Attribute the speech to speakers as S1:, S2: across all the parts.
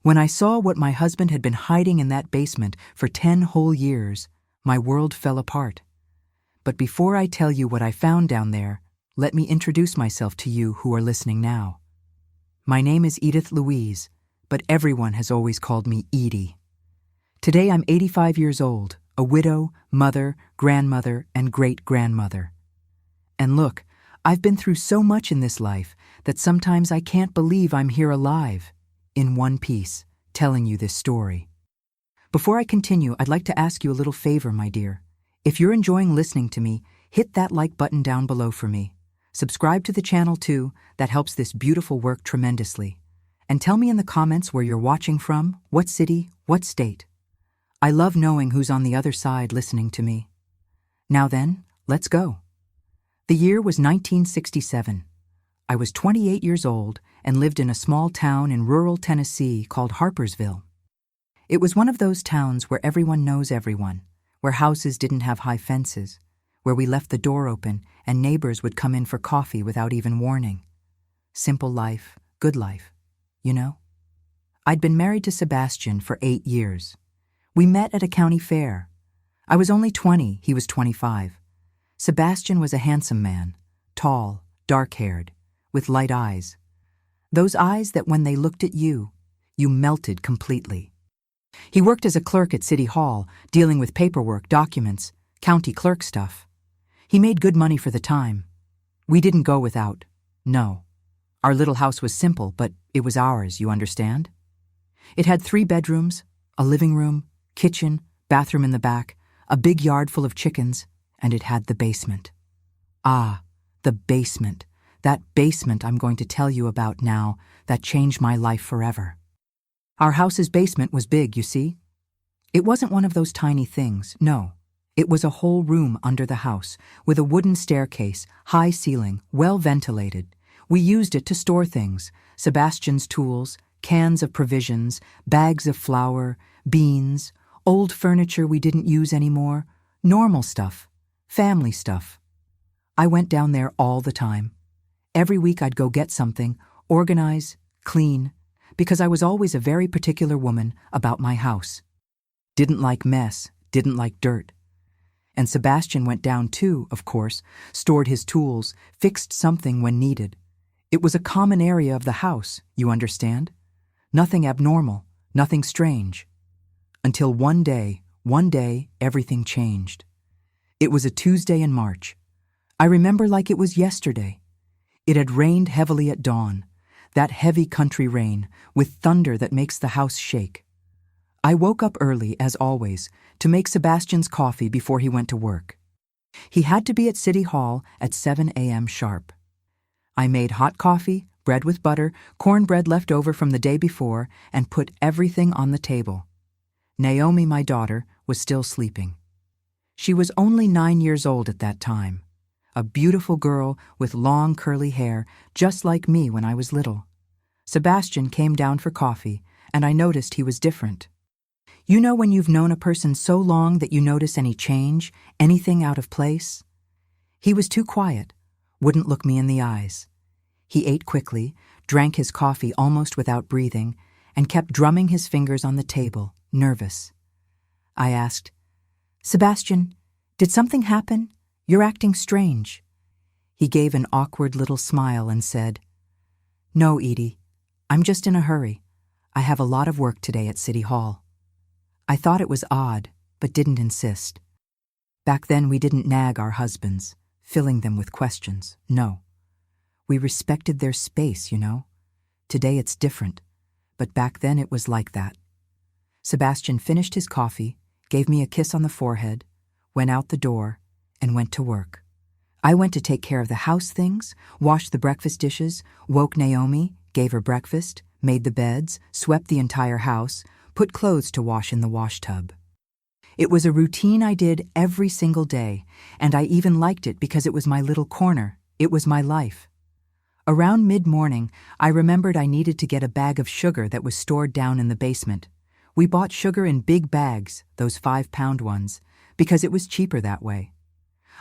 S1: When I saw what my husband had been hiding in that basement for 10 whole years, my world fell apart. But before I tell you what I found down there, let me introduce myself to you who are listening now. My name is Edith Louise, but everyone has always called me Edie. Today I'm 85 years old, a widow, mother, grandmother, and great-grandmother. And look, I've been through so much in this life that sometimes I can't believe I'm here alive, in one piece, telling you this story. Before I continue, I'd like to ask you a little favor, my dear. If you're enjoying listening to me, hit that like button down below for me. Subscribe to the channel too, that helps this beautiful work tremendously. And tell me in the comments where you're watching from, what city, what state. I love knowing who's on the other side listening to me. Now then, let's go. The year was 1967. I was 28 years old and lived in a small town in rural Tennessee called Harpersville. It was one of those towns where everyone knows everyone, where houses didn't have high fences, where we left the door open and neighbors would come in for coffee without even warning. Simple life, good life, you know? I'd been married to Sebastian for 8 years. We met at a county fair. I was only 20, he was 25. Sebastian was a handsome man, tall, dark-haired, with light eyes. Those eyes that when they looked at you, you melted completely. He worked as a clerk at City Hall, dealing with paperwork, documents, county clerk stuff. He made good money for the time. We didn't go without. No. Our little house was simple, but it was ours, you understand? It had 3 bedrooms, a living room, kitchen, bathroom in the back, a big yard full of chickens, and it had the basement. Ah, the basement. That basement I'm going to tell you about now that changed my life forever. Our house's basement was big, you see. It wasn't one of those tiny things, no. It was a whole room under the house, with a wooden staircase, high ceiling, well ventilated. We used it to store things, Sebastian's tools, cans of provisions, bags of flour, beans, old furniture we didn't use anymore, normal stuff, family stuff. I went down there all the time. Every week I'd go get something, organize, clean, because I was always a very particular woman about my house. Didn't like mess, didn't like dirt. And Sebastian went down too, of course, stored his tools, fixed something when needed. It was a common area of the house, you understand? Nothing abnormal, nothing strange. Until one day, everything changed. It was a Tuesday in March. I remember like it was yesterday. It had rained heavily at dawn, that heavy country rain with thunder that makes the house shake. I woke up early, as always, to make Sebastian's coffee before he went to work. He had to be at City Hall at 7 a.m. sharp. I made hot coffee, bread with butter, cornbread left over from the day before, and put everything on the table. Naomi, my daughter, was still sleeping. She was only 9 years old at that time. A beautiful girl with long curly hair, just like me when I was little. Sebastian came down for coffee, and I noticed he was different. You know when you've known a person so long that you notice any change, anything out of place? He was too quiet, wouldn't look me in the eyes. He ate quickly, drank his coffee almost without breathing, and kept drumming his fingers on the table, nervous. I asked, "Sebastian, did something happen? You're acting strange." He gave an awkward little smile and said, "No, Edie, I'm just in a hurry. I have a lot of work today at City Hall." I thought it was odd, but didn't insist. Back then we didn't nag our husbands, filling them with questions, no. We respected their space, you know. Today it's different, but back then it was like that. Sebastian finished his coffee, gave me a kiss on the forehead, went out the door, and went to work. I went to take care of the house things, washed the breakfast dishes, woke Naomi, gave her breakfast, made the beds, swept the entire house, put clothes to wash in the wash tub. It was a routine I did every single day, and I even liked it because it was my little corner. It was my life. Around mid-morning, I remembered I needed to get a bag of sugar that was stored down in the basement. We bought sugar in big bags, those 5-pound ones, because it was cheaper that way.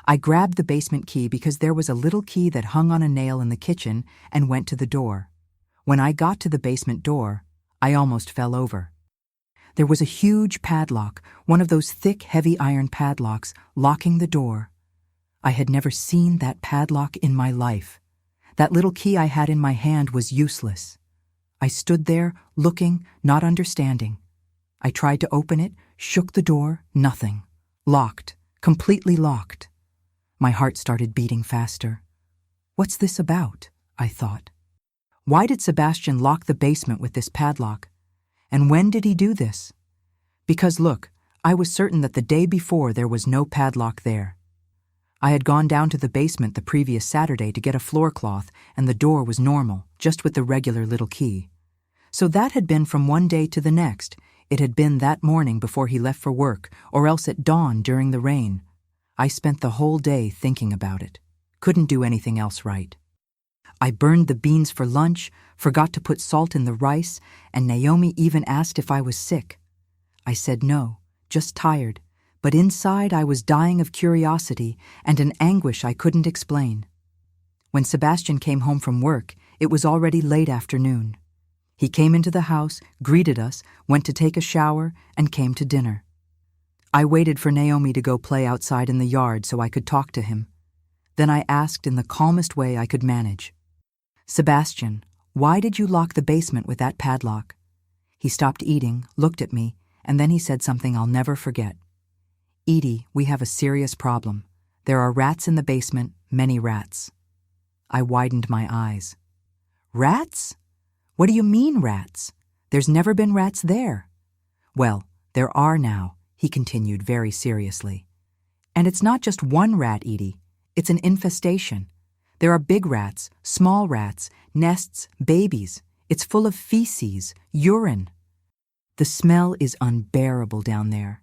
S1: I grabbed the basement key because there was a little key that hung on a nail in the kitchen and went to the door. When I got to the basement door, I almost fell over. There was a huge padlock, one of those thick, heavy iron padlocks, locking the door. I had never seen that padlock in my life. That little key I had in my hand was useless. I stood there, looking, not understanding. I tried to open it, shook the door, nothing. Locked, completely locked. My heart started beating faster. What's this about? I thought. Why did Sebastian lock the basement with this padlock? And when did he do this? Because look, I was certain that the day before there was no padlock there. I had gone down to the basement the previous Saturday to get a floor cloth, and the door was normal, just with the regular little key. So that had been from one day to the next. It had been that morning before he left for work, or else at dawn during the rain. I spent the whole day thinking about it. Couldn't do anything else right. I burned the beans for lunch, forgot to put salt in the rice, and Naomi even asked if I was sick. I said no, just tired, but inside I was dying of curiosity and an anguish I couldn't explain. When Sebastian came home from work, it was already late afternoon. He came into the house, greeted us, went to take a shower, and came to dinner. I waited for Naomi to go play outside in the yard so I could talk to him. Then I asked in the calmest way I could manage, "Sebastian, why did you lock the basement with that padlock?" He stopped eating, looked at me, and then he said something I'll never forget. "Edie, we have a serious problem. There are rats in the basement, many rats." I widened my eyes. "Rats? What do you mean, rats? There's never been rats there." "Well, there are now," he continued very seriously. "And it's not just one rat, Edie. It's an infestation. There are big rats, small rats, nests, babies. It's full of feces, urine. The smell is unbearable down there.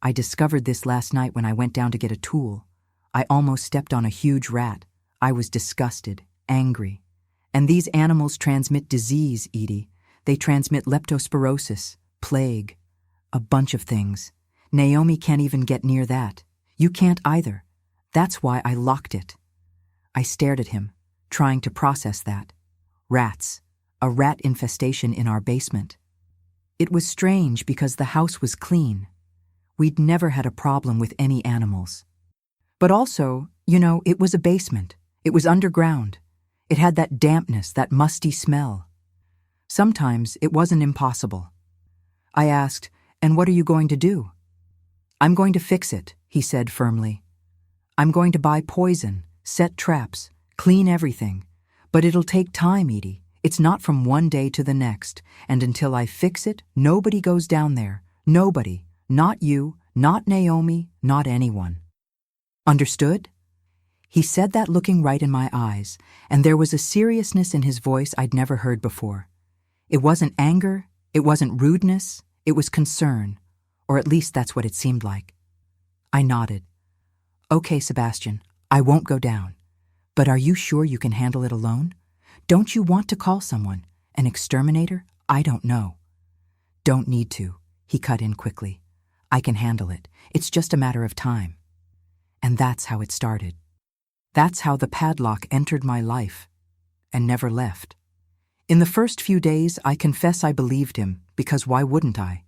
S1: I discovered this last night when I went down to get a tool. I almost stepped on a huge rat. I was disgusted, angry. And these animals transmit disease, Edie. They transmit leptospirosis, plague, a bunch of things. Naomi can't even get near that. You can't either. That's why I locked it." I stared at him, trying to process that. Rats, a rat infestation in our basement. It was strange because the house was clean. We'd never had a problem with any animals. But also, it was a basement. It was underground. It had that dampness, that musty smell. Sometimes it wasn't impossible. I asked, "And what are you going to do?" "I'm going to fix it," he said firmly. "I'm going to buy poison, set traps, clean everything. But it'll take time, Edie. It's not from one day to the next. And until I fix it, nobody goes down there. Nobody. Not you, not Naomi, not anyone. Understood?" He said that looking right in my eyes, and there was a seriousness in his voice I'd never heard before. It wasn't anger, it wasn't rudeness, it was concern, or at least that's what it seemed like. I nodded. "Okay, Sebastian, I won't go down. But are you sure you can handle it alone? Don't you want to call someone? An exterminator? I don't know." "Don't need to," he cut in quickly. "I can handle it. It's just a matter of time." And that's how it started. That's how the padlock entered my life and never left. In the first few days, I confess I believed him, because why wouldn't I?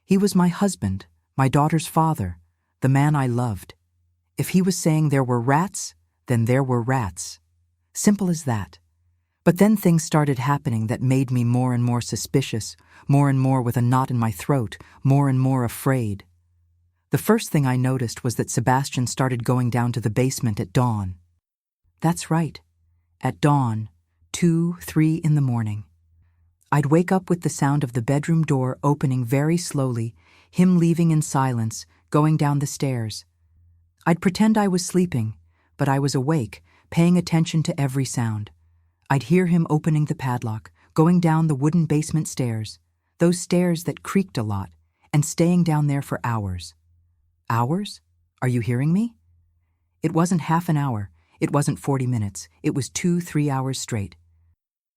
S1: He was my husband, my daughter's father, the man I loved. If he was saying there were rats, then there were rats. Simple as that. But then things started happening that made me more and more suspicious, more and more with a knot in my throat, more and more afraid. The first thing I noticed was that Sebastian started going down to the basement at dawn. That's right, at dawn, 2, 3 in the morning. I'd wake up with the sound of the bedroom door opening very slowly, him leaving in silence, going down the stairs. I'd pretend I was sleeping, but I was awake, paying attention to every sound. I'd hear him opening the padlock, going down the wooden basement stairs, those stairs that creaked a lot, and staying down there for hours. Hours? Are you hearing me? It wasn't half an hour, it wasn't 40 minutes, it was 2, 3 hours straight.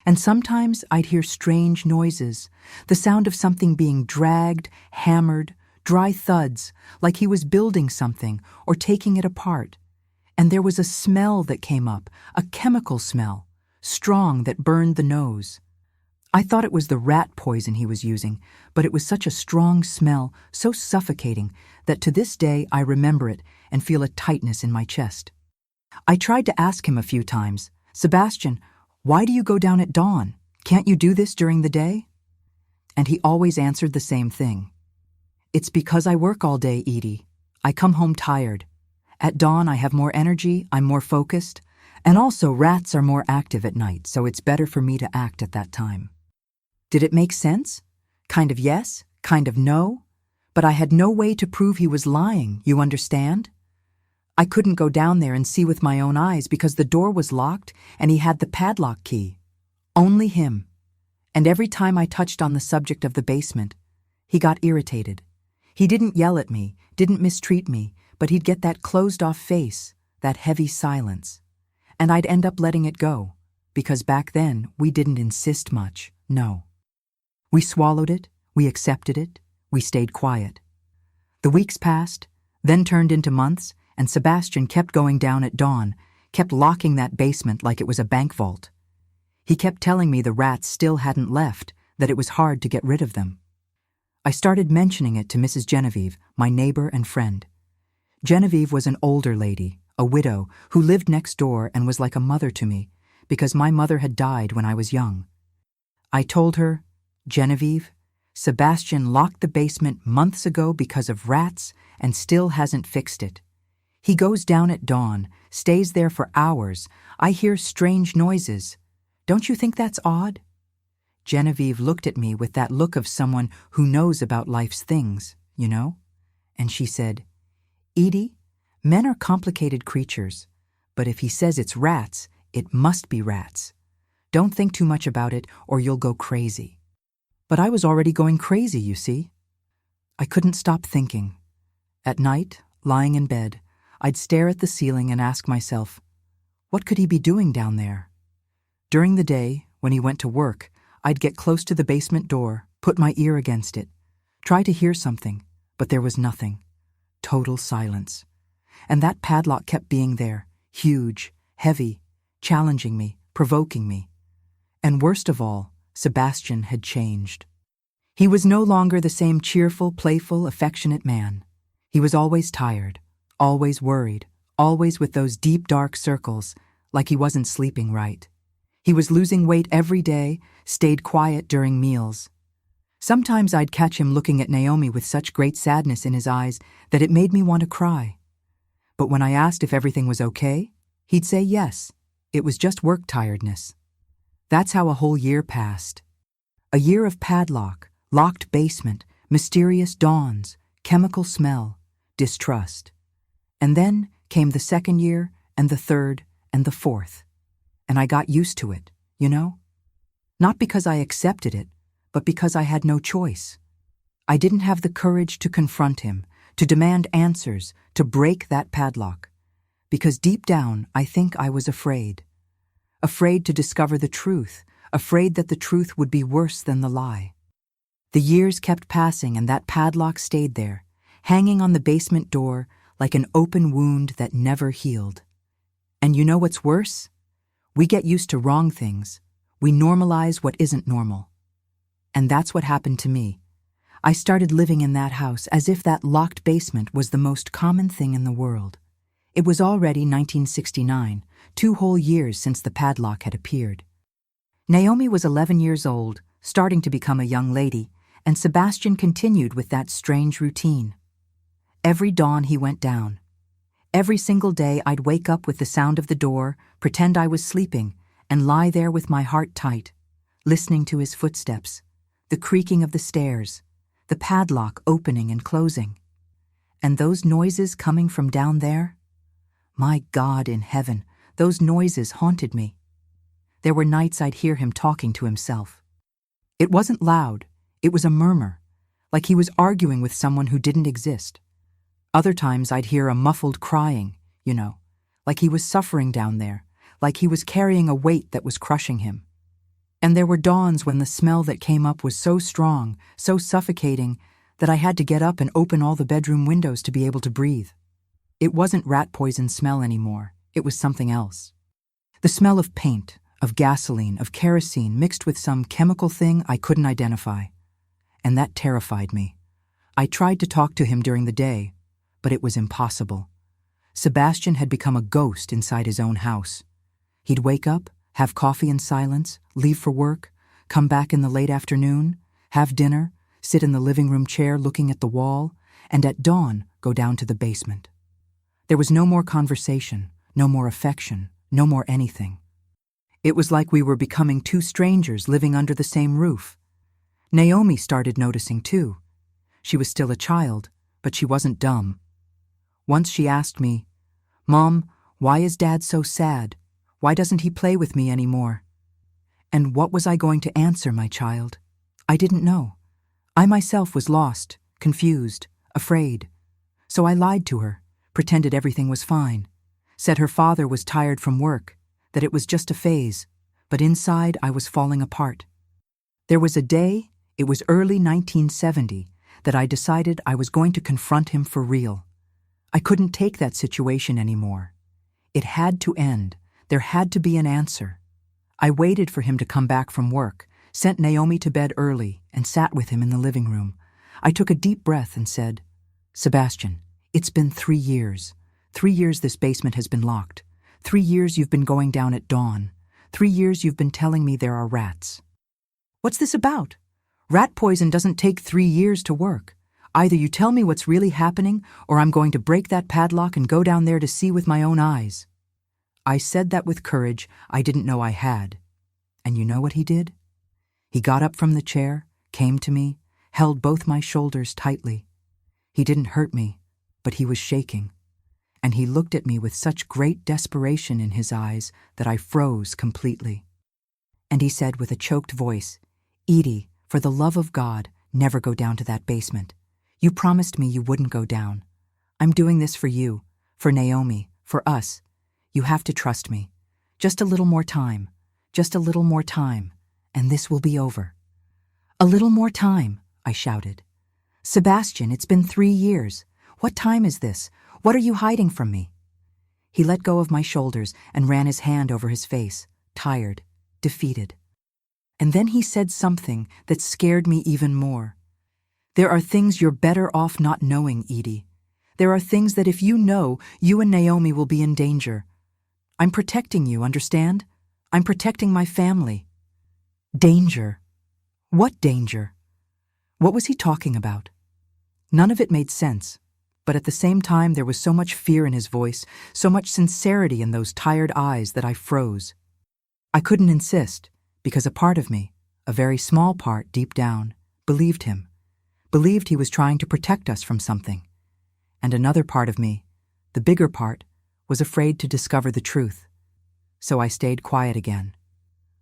S1: And sometimes I'd hear strange noises, the sound of something being dragged, hammered, dry thuds, like he was building something or taking it apart. And there was a smell that came up, a chemical smell, strong that burned the nose. I thought it was the rat poison he was using, but it was such a strong smell, so suffocating, that to this day I remember it and feel a tightness in my chest. I tried to ask him a few times, "Sebastian, why do you go down at dawn? Can't you do this during the day?" And he always answered the same thing. "It's because I work all day, Edie. I come home tired. At dawn I have more energy, I'm more focused, and also rats are more active at night, so it's better for me to act at that time." Did it make sense? Kind of yes, kind of no. But I had no way to prove he was lying, you understand? I couldn't go down there and see with my own eyes because the door was locked and he had the padlock key. Only him. And every time I touched on the subject of the basement, he got irritated. He didn't yell at me, didn't mistreat me, but he'd get that closed-off face, that heavy silence. And I'd end up letting it go, because back then we didn't insist much, no. We swallowed it, we accepted it, we stayed quiet. The weeks passed, then turned into months, and Sebastian kept going down at dawn, kept locking that basement like it was a bank vault. He kept telling me the rats still hadn't left, that it was hard to get rid of them. I started mentioning it to Mrs. Genevieve, my neighbor and friend. Genevieve was an older lady, a widow, who lived next door and was like a mother to me, because my mother had died when I was young. I told her, "Genevieve, Sebastian locked the basement months ago because of rats and still hasn't fixed it. He goes down at dawn, stays there for hours. I hear strange noises. Don't you think that's odd?" Genevieve looked at me with that look of someone who knows about life's things, you know? And she said, "Edie, men are complicated creatures, but if he says it's rats, it must be rats. Don't think too much about it or you'll go crazy." But I was already going crazy, you see. I couldn't stop thinking. At night, lying in bed, I'd stare at the ceiling and ask myself, what could he be doing down there? During the day, when he went to work, I'd get close to the basement door, put my ear against it, try to hear something, but there was nothing. Total silence. And that padlock kept being there, huge, heavy, challenging me, provoking me. And worst of all, Sebastian had changed. He was no longer the same cheerful, playful, affectionate man. He was always tired, always worried, always with those deep, dark circles, like he wasn't sleeping right. He was losing weight every day, stayed quiet during meals. Sometimes I'd catch him looking at Naomi with such great sadness in his eyes that it made me want to cry. But when I asked if everything was okay, he'd say yes, it was just work tiredness. That's how a whole year passed. A year of padlock, locked basement, mysterious dawns, chemical smell, distrust. And then came the second year, and the third, and the fourth. And I got used to it, you know? Not because I accepted it, but because I had no choice. I didn't have the courage to confront him, to demand answers, to break that padlock. Because deep down, I think I was afraid. Afraid to discover the truth, afraid that the truth would be worse than the lie. The years kept passing and that padlock stayed there, hanging on the basement door like an open wound that never healed. And you know what's worse? We get used to wrong things. We normalize what isn't normal. And that's what happened to me. I started living in that house as if that locked basement was the most common thing in the world. It was already 1969, 2 whole years since the padlock had appeared. Naomi was 11 years old, starting to become a young lady, and Sebastian continued with that strange routine. Every dawn he went down. Every single day I'd wake up with the sound of the door, pretend I was sleeping, and lie there with my heart tight, listening to his footsteps, the creaking of the stairs, the padlock opening and closing. And those noises coming from down there? My God in heaven, those noises haunted me. There were nights I'd hear him talking to himself. It wasn't loud, it was a murmur, like he was arguing with someone who didn't exist. Other times I'd hear a muffled crying, you know, like he was suffering down there, like he was carrying a weight that was crushing him. And there were dawns when the smell that came up was so strong, so suffocating, that I had to get up and open all the bedroom windows to be able to breathe. It wasn't rat poison smell anymore, it was something else. The smell of paint, of gasoline, of kerosene mixed with some chemical thing I couldn't identify. And that terrified me. I tried to talk to him during the day, but it was impossible. Sebastian had become a ghost inside his own house. He'd wake up, have coffee in silence, leave for work, come back in the late afternoon, have dinner, sit in the living room chair looking at the wall, and at dawn go down to the basement. There was no more conversation, no more affection, no more anything. It was like we were becoming two strangers living under the same roof. Naomi started noticing too. She was still a child, but she wasn't dumb. Once she asked me, "Mom, why is Dad so sad? Why doesn't he play with me anymore?" And what was I going to answer, my child? I didn't know. I myself was lost, confused, afraid. So I lied to her, pretended everything was fine, said her father was tired from work, that it was just a phase, but inside I was falling apart. There was a day, it was early 1970, that I decided I was going to confront him for real. I couldn't take that situation anymore. It had to end. There had to be an answer. I waited for him to come back from work, sent Naomi to bed early, and sat with him in the living room. I took a deep breath and said, "Sebastian, it's been 3 years. 3 years this basement has been locked. 3 years you've been going down at dawn. 3 years you've been telling me there are rats. What's this about? Rat poison doesn't take 3 years to work. Either you tell me what's really happening, or I'm going to break that padlock and go down there to see with my own eyes." I said that with courage I didn't know I had. And you know what he did? He got up from the chair, came to me, held both my shoulders tightly. He didn't hurt me, but he was shaking. And he looked at me with such great desperation in his eyes that I froze completely. And he said with a choked voice, "Edie, for the love of God, never go down to that basement. You promised me you wouldn't go down. I'm doing this for you, for Naomi, for us. You have to trust me. Just a little more time. Just a little more time, and this will be over." "A little more time," I shouted. "Sebastian, it's been 3 years. What time is this? What are you hiding from me?" He let go of my shoulders and ran his hand over his face, tired, defeated. And then he said something that scared me even more. "There are things you're better off not knowing, Edie. There are things that if you know, you and Naomi will be in danger. I'm protecting you, understand? I'm protecting my family." Danger? What danger? What was he talking about? None of it made sense, but at the same time there was so much fear in his voice, so much sincerity in those tired eyes that I froze. I couldn't insist, because a part of me, a very small part deep down, believed him, believed he was trying to protect us from something. And another part of me, the bigger part, was afraid to discover the truth. So I stayed quiet again,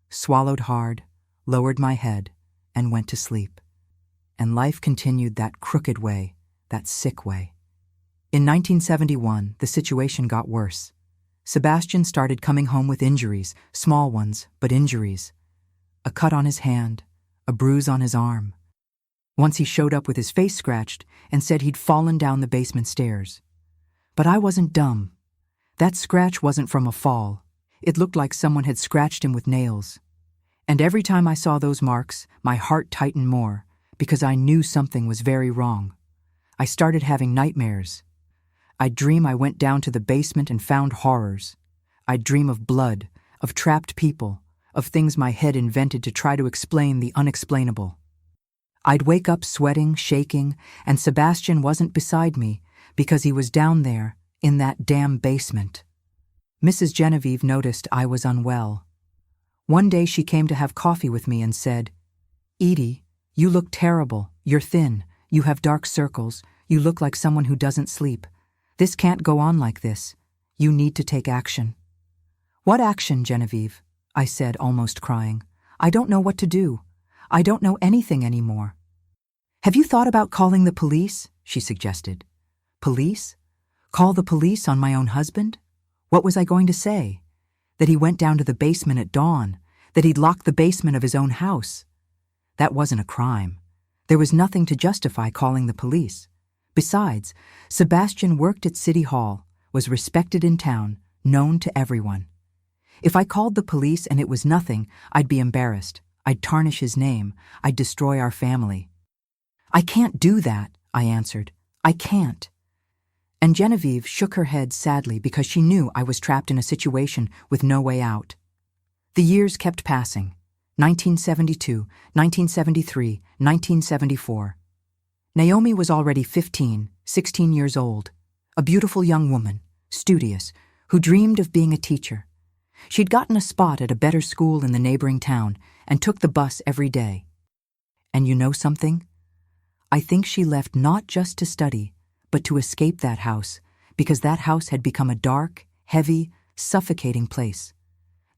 S1: swallowed hard, lowered my head, and went to sleep. And life continued that crooked way, that sick way. In 1971, the situation got worse. Sebastian started coming home with injuries, small ones, but injuries. A cut on his hand, a bruise on his arm. Once he showed up with his face scratched and said he'd fallen down the basement stairs. But I wasn't dumb. That scratch wasn't from a fall. It looked like someone had scratched him with nails. And every time I saw those marks, my heart tightened more, because I knew something was very wrong. I started having nightmares. I'd dream I went down to the basement and found horrors. I'd dream of blood, of trapped people, of things my head invented to try to explain the unexplainable. I'd wake up sweating, shaking, and Sebastian wasn't beside me because he was down there in that damn basement. Mrs. Genevieve noticed I was unwell. One day she came to have coffee with me and said, "Edie, you look terrible. You're thin. You have dark circles. You look like someone who doesn't sleep. This can't go on like this. You need to take action." "What action, Genevieve?" I said, almost crying. "I don't know what to do. I don't know anything anymore." "Have you thought about calling the police?" she suggested. Police? Call the police on my own husband? What was I going to say? That he went down to the basement at dawn? That he'd locked the basement of his own house? That wasn't a crime. There was nothing to justify calling the police. Besides, Sebastian worked at City Hall, was respected in town, known to everyone. If I called the police and it was nothing, I'd be embarrassed. I'd tarnish his name. I'd destroy our family. I can't do that, I answered. I can't. And Genevieve shook her head sadly because she knew I was trapped in a situation with no way out. The years kept passing. 1972, 1973, 1974. Naomi was already 15, 16 years old, a beautiful young woman, studious, who dreamed of being a teacher. She'd gotten a spot at a better school in the neighboring town and took the bus every day. And you know something? I think she left not just to study, but to escape that house, because that house had become a dark, heavy, suffocating place.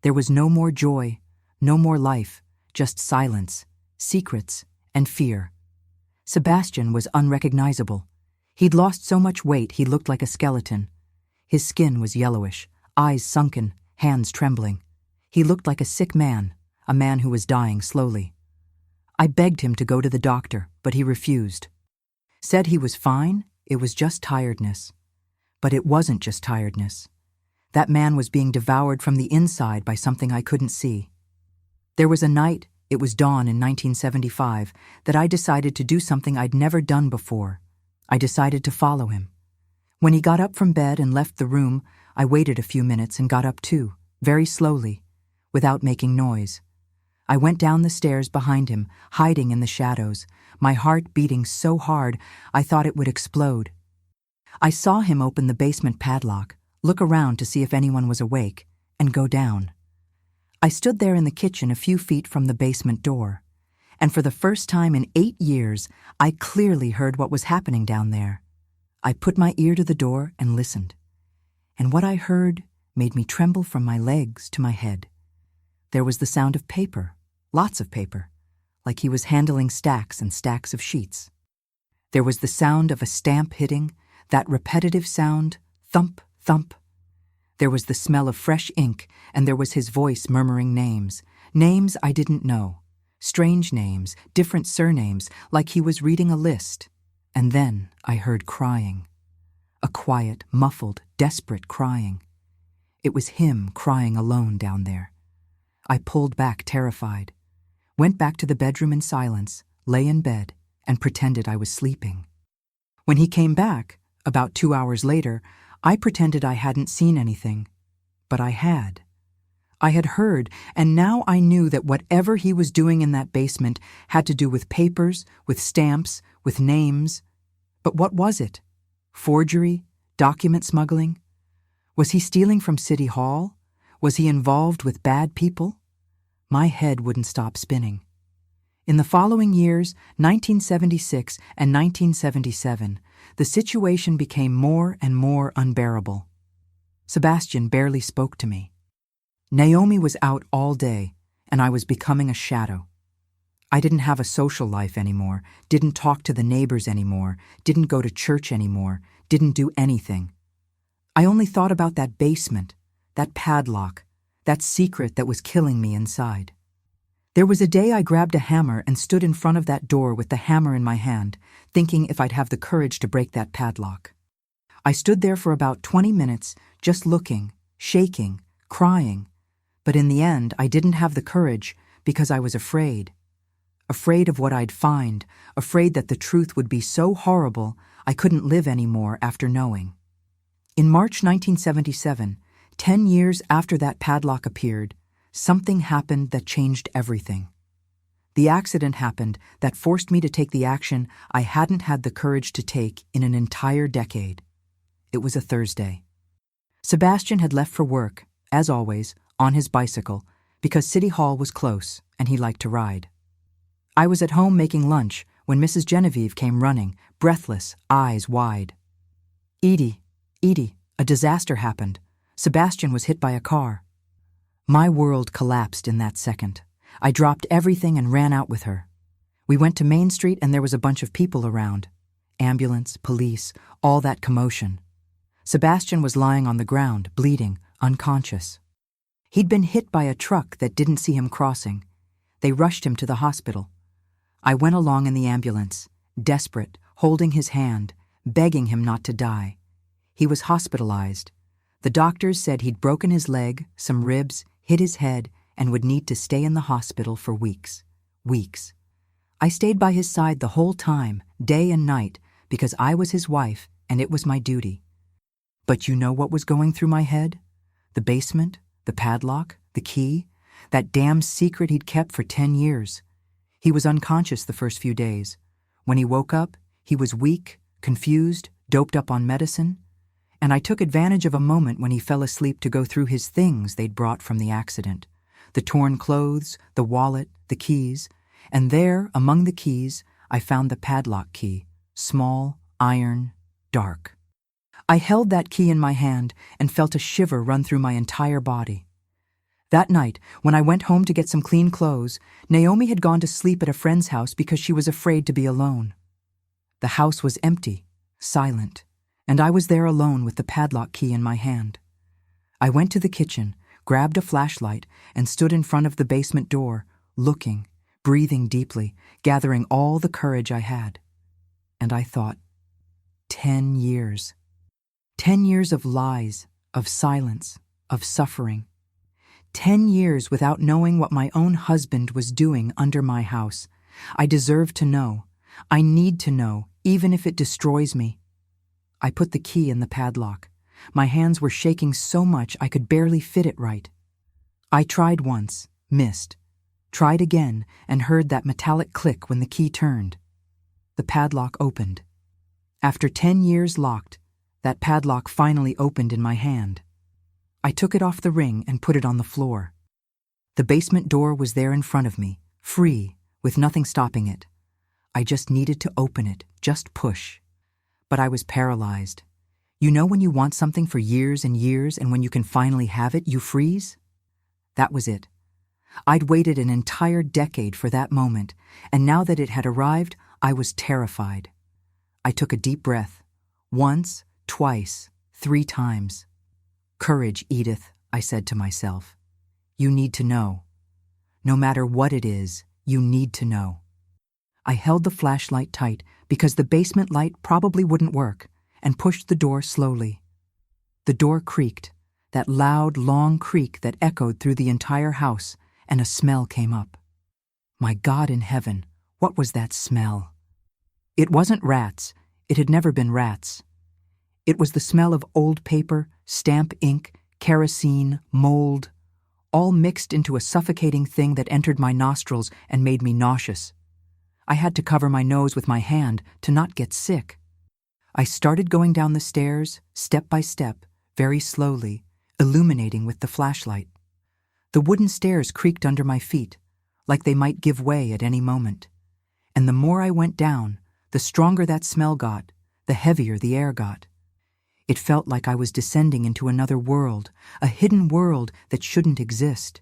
S1: There was no more joy, no more life, just silence, secrets, and fear. Sebastian was unrecognizable. He'd lost so much weight he looked like a skeleton. His skin was yellowish, eyes sunken, hands trembling. He looked like a sick man, a man who was dying slowly. I begged him to go to the doctor, but he refused. Said he was fine, it was just tiredness. But it wasn't just tiredness. That man was being devoured from the inside by something I couldn't see. There was a night, it was dawn in 1975, that I decided to do something I'd never done before. I decided to follow him. When he got up from bed and left the room, I waited a few minutes and got up too, very slowly, without making noise. I went down the stairs behind him, hiding in the shadows, my heart beating so hard I thought it would explode. I saw him open the basement padlock, look around to see if anyone was awake, and go down. I stood there in the kitchen a few feet from the basement door, and for the first time in 8 years, I clearly heard what was happening down there. I put my ear to the door and listened, and what I heard made me tremble from my legs to my head. There was the sound of paper, lots of paper, like he was handling stacks and stacks of sheets. There was the sound of a stamp hitting, that repetitive sound, thump, thump. There was the smell of fresh ink, and there was his voice murmuring names, names I didn't know, strange names, different surnames, like he was reading a list. And then I heard crying. A quiet, muffled, desperate crying. It was him crying alone down there. I pulled back terrified, went back to the bedroom in silence, lay in bed, and pretended I was sleeping. When he came back, about 2 hours later, I pretended I hadn't seen anything. But I had. I had heard, and now I knew that whatever he was doing in that basement had to do with papers, with stamps, with names. But what was it? Forgery? Document smuggling? Was he stealing from City Hall? Was he involved with bad people? My head wouldn't stop spinning. In the following years, 1976 and 1977, the situation became more and more unbearable. Sebastian barely spoke to me. Naomi was out all day, and I was becoming a shadow. I didn't have a social life anymore, didn't talk to the neighbors anymore, didn't go to church anymore, didn't do anything. I only thought about that basement, that padlock, that secret that was killing me inside. There was a day I grabbed a hammer and stood in front of that door with the hammer in my hand, thinking if I'd have the courage to break that padlock. I stood there for about 20 minutes, just looking, shaking, crying, but in the end I didn't have the courage because I was afraid. Afraid of what I'd find, afraid that the truth would be so horrible I couldn't live anymore after knowing. In March 1977, 10 years after that padlock appeared, something happened that changed everything. The accident happened that forced me to take the action I hadn't had the courage to take in an entire decade. It was a Thursday. Sebastian had left for work, as always, on his bicycle, because City Hall was close and he liked to ride. I was at home making lunch when Mrs. Genevieve came running, breathless, eyes wide. Edie, a disaster happened. Sebastian was hit by a car. My world collapsed in that second. I dropped everything and ran out with her. We went to Main Street and there was a bunch of people around. Ambulance, police, all that commotion. Sebastian was lying on the ground, bleeding, unconscious. He'd been hit by a truck that didn't see him crossing. They rushed him to the hospital. I went along in the ambulance, desperate, holding his hand, begging him not to die. He was hospitalized. The doctors said he'd broken his leg, some ribs, hit his head, and would need to stay in the hospital for weeks. Weeks. I stayed by his side the whole time, day and night, because I was his wife and it was my duty. But you know what was going through my head? The basement, the padlock, the key, that damn secret he'd kept for 10 years. He was unconscious the first few days. When he woke up, he was weak, confused, doped up on medicine, and I took advantage of a moment when he fell asleep to go through his things they'd brought from the accident. The torn clothes, the wallet, the keys, and there, among the keys, I found the padlock key, small, iron, dark. I held that key in my hand and felt a shiver run through my entire body. That night, when I went home to get some clean clothes, Naomi had gone to sleep at a friend's house because she was afraid to be alone. The house was empty, silent, and I was there alone with the padlock key in my hand. I went to the kitchen, grabbed a flashlight, and stood in front of the basement door, looking, breathing deeply, gathering all the courage I had. And I thought, 10 years. 10 years of lies, of silence, of suffering. 10 years without knowing what my own husband was doing under my house. I deserve to know. I need to know, even if it destroys me. I put the key in the padlock. My hands were shaking so much I could barely fit it right. I tried once, missed. Tried again, and heard that metallic click when the key turned. The padlock opened. After 10 years locked, that padlock finally opened in my hand. I took it off the ring and put it on the floor. The basement door was there in front of me, free, with nothing stopping it. I just needed to open it, just push. But I was paralyzed. You know when you want something for years and years and when you can finally have it, you freeze? That was it. I'd waited an entire decade for that moment, and now that it had arrived, I was terrified. I took a deep breath. Once, twice, 3 times. Courage, Edith, I said to myself. You need to know. No matter what it is, you need to know. I held the flashlight tight because the basement light probably wouldn't work, and pushed the door slowly. The door creaked, that loud, long creak that echoed through the entire house, and a smell came up. My God in heaven, what was that smell? It wasn't rats. It had never been rats. It was the smell of old paper, stamp ink, kerosene, mold, all mixed into a suffocating thing that entered my nostrils and made me nauseous. I had to cover my nose with my hand to not get sick. I started going down the stairs, step by step, very slowly, illuminating with the flashlight. The wooden stairs creaked under my feet, like they might give way at any moment. And the more I went down, the stronger that smell got, the heavier the air got. It felt like I was descending into another world, a hidden world that shouldn't exist.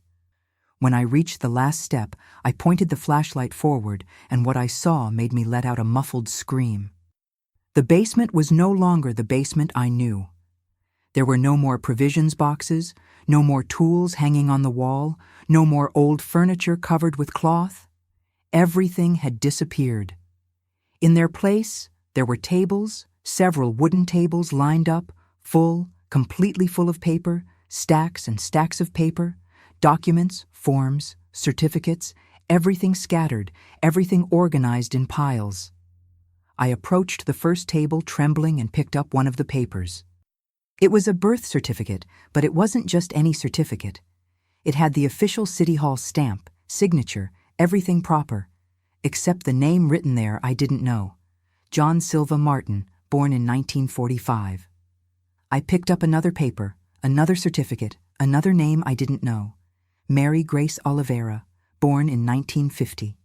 S1: When I reached the last step, I pointed the flashlight forward, and what I saw made me let out a muffled scream. The basement was no longer the basement I knew. There were no more provisions boxes, no more tools hanging on the wall, no more old furniture covered with cloth. Everything had disappeared. In their place, there were tables, several wooden tables lined up, full, completely full of paper, stacks and stacks of paper, documents, forms, certificates, everything scattered, everything organized in piles. I approached the first table trembling and picked up one of the papers. It was a birth certificate, but it wasn't just any certificate. It had the official City Hall stamp, signature, everything proper, except the name written there I didn't know. John Silva Martin, born in 1945. I picked up another paper, another certificate, another name I didn't know. Mary Grace Oliveira, born in 1950.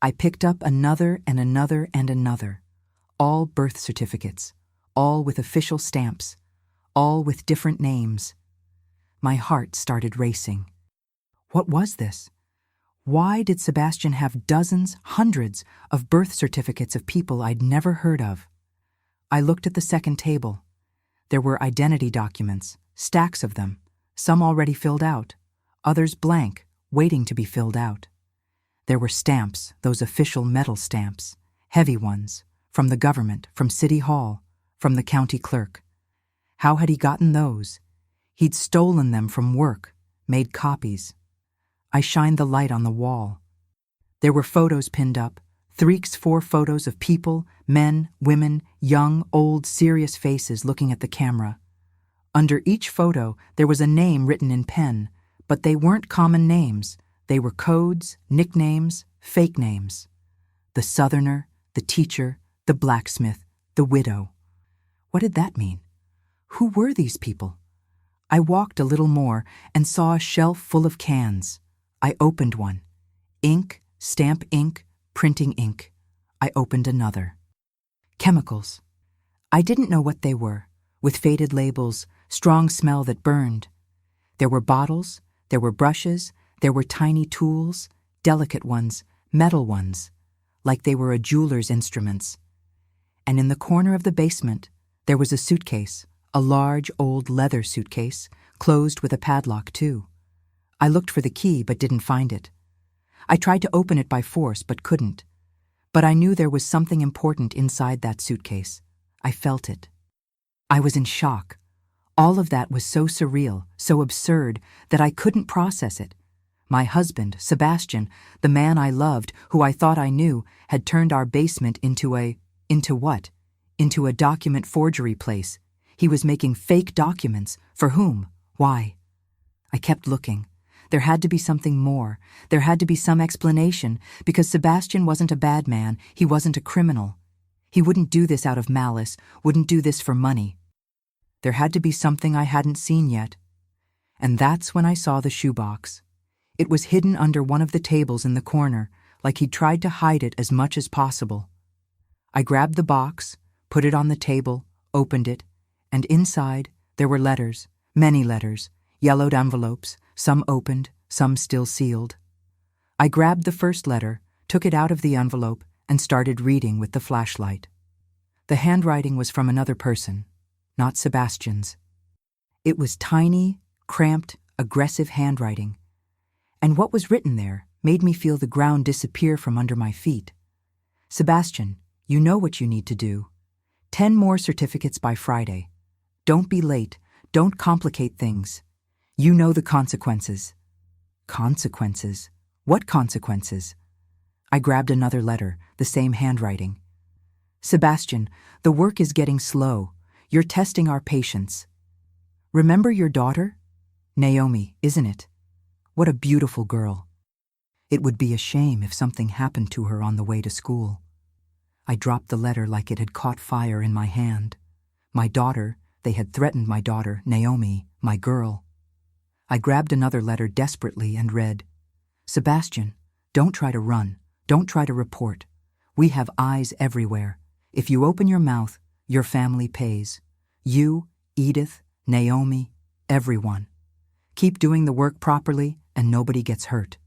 S1: I picked up another and another and another, all birth certificates, all with official stamps, all with different names. My heart started racing. What was this? Why did Sebastian have dozens, hundreds of birth certificates of people I'd never heard of? I looked at the second table. There were identity documents, stacks of them, some already filled out, others blank, waiting to be filled out. There were stamps, those official metal stamps, heavy ones, from the government, from City Hall, from the county clerk. How had he gotten those? He'd stolen them from work, made copies. I shined the light on the wall. There were photos pinned up, 4 photos of people, men, women, young, old, serious faces looking at the camera. Under each photo, there was a name written in pen, but they weren't common names. They were codes, nicknames, fake names. The Southerner, the teacher, the blacksmith, the widow. What did that mean? Who were these people? I walked a little more and saw a shelf full of cans. I opened one. Ink, stamp ink, printing ink. I opened another. Chemicals. I didn't know what they were, with faded labels, strong smell that burned. There were bottles, there were brushes, there were tiny tools, delicate ones, metal ones, like they were a jeweler's instruments. And in the corner of the basement, there was a suitcase, a large old leather suitcase, closed with a padlock too. I looked for the key but didn't find it. I tried to open it by force but couldn't. But I knew there was something important inside that suitcase. I felt it. I was in shock. All of that was so surreal, so absurd, that I couldn't process it. My husband, Sebastian, the man I loved, who I thought I knew, had turned our basement into what? Into a document forgery place. He was making fake documents. For whom? Why? I kept looking. There had to be something more. There had to be some explanation, because Sebastian wasn't a bad man. He wasn't a criminal. He wouldn't do this out of malice, wouldn't do this for money. There had to be something I hadn't seen yet. And that's when I saw the shoebox. It was hidden under one of the tables in the corner, like he'd tried to hide it as much as possible. I grabbed the box, put it on the table, opened it, and inside there were letters, many letters, yellowed envelopes, some opened, some still sealed. I grabbed the first letter, took it out of the envelope, and started reading with the flashlight. The handwriting was from another person, not Sebastian's. It was tiny, cramped, aggressive handwriting. And what was written there made me feel the ground disappear from under my feet. Sebastian, you know what you need to do. 10 more certificates by Friday. Don't be late. Don't complicate things. You know the consequences. Consequences? What consequences? I grabbed another letter, the same handwriting. Sebastian, the work is getting slow. You're testing our patience. Remember your daughter? Naomi, isn't it? What a beautiful girl. It would be a shame if something happened to her on the way to school. I dropped the letter like it had caught fire in my hand. My daughter, they had threatened my daughter, Naomi, my girl. I grabbed another letter desperately and read, Sebastian, don't try to run. Don't try to report. We have eyes everywhere. If you open your mouth, your family pays. You, Edith, Naomi, everyone. Keep doing the work properly and nobody gets hurt.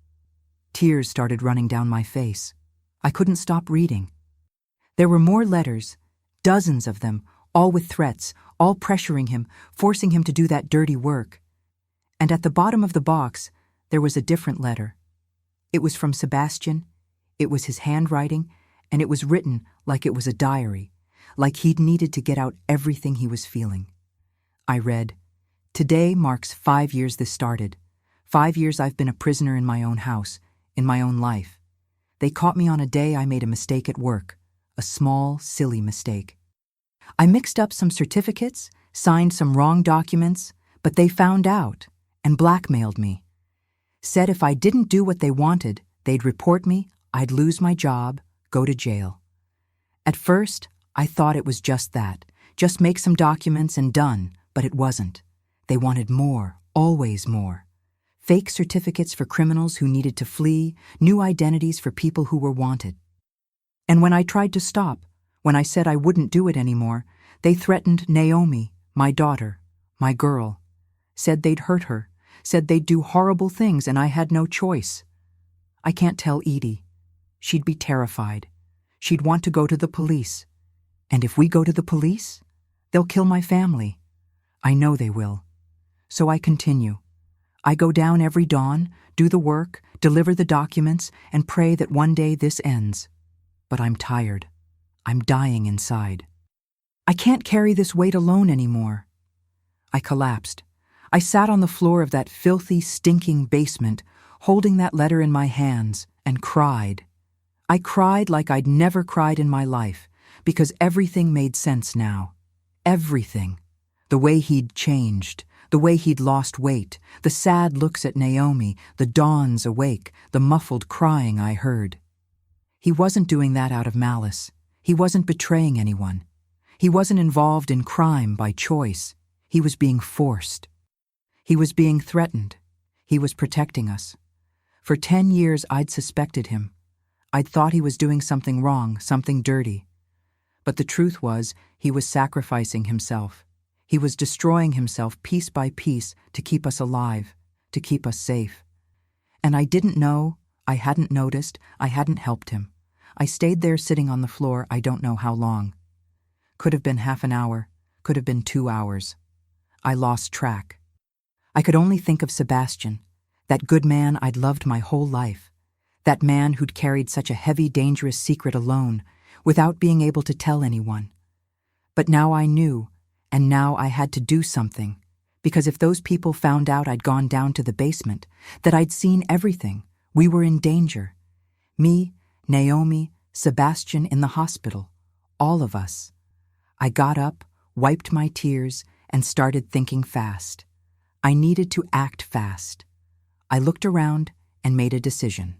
S1: Tears started running down my face. I couldn't stop reading. There were more letters, dozens of them, all with threats, all pressuring him, forcing him to do that dirty work. And at the bottom of the box, there was a different letter. It was from Sebastian, it was his handwriting, and it was written like it was a diary, like he'd needed to get out everything he was feeling. I read, Today marks 5 years this started. 5 years I've been a prisoner in my own house, in my own life. They caught me on a day I made a mistake at work, a small, silly mistake. I mixed up some certificates, signed some wrong documents, but they found out and blackmailed me. Said if I didn't do what they wanted, they'd report me, I'd lose my job, go to jail. At first, I thought it was just that, just make some documents and done, but it wasn't. They wanted more, always more. Fake certificates for criminals who needed to flee, new identities for people who were wanted. And when I tried to stop, when I said I wouldn't do it anymore, they threatened Naomi, my daughter, my girl, said they'd hurt her, said they'd do horrible things and I had no choice. I can't tell Edie. She'd be terrified. She'd want to go to the police. And if we go to the police, they'll kill my family. I know they will. So I continue. I go down every dawn, do the work, deliver the documents, and pray that one day this ends. But I'm tired. I'm dying inside. I can't carry this weight alone anymore. I collapsed. I sat on the floor of that filthy, stinking basement, holding that letter in my hands, and cried. I cried like I'd never cried in my life, because everything made sense now. Everything. The way he'd changed, the way he'd lost weight, the sad looks at Naomi, the dawns awake, the muffled crying I heard. He wasn't doing that out of malice. He wasn't betraying anyone. He wasn't involved in crime by choice. He was being forced. He was being threatened. He was protecting us. For 10 years I'd suspected him. I'd thought he was doing something wrong, something dirty. But the truth was, he was sacrificing himself. He was destroying himself piece by piece to keep us alive, to keep us safe. And I didn't know, I hadn't noticed, I hadn't helped him. I stayed there sitting on the floor I don't know how long. Could have been half an hour, could have been 2 hours. I lost track. I could only think of Sebastian, that good man I'd loved my whole life, that man who'd carried such a heavy, dangerous secret alone, without being able to tell anyone. But now I knew, and now I had to do something, because if those people found out I'd gone down to the basement, that I'd seen everything, we were in danger. Me, Naomi, Sebastian in the hospital, all of us. I got up, wiped my tears, and started thinking fast. I needed to act fast. I looked around and made a decision.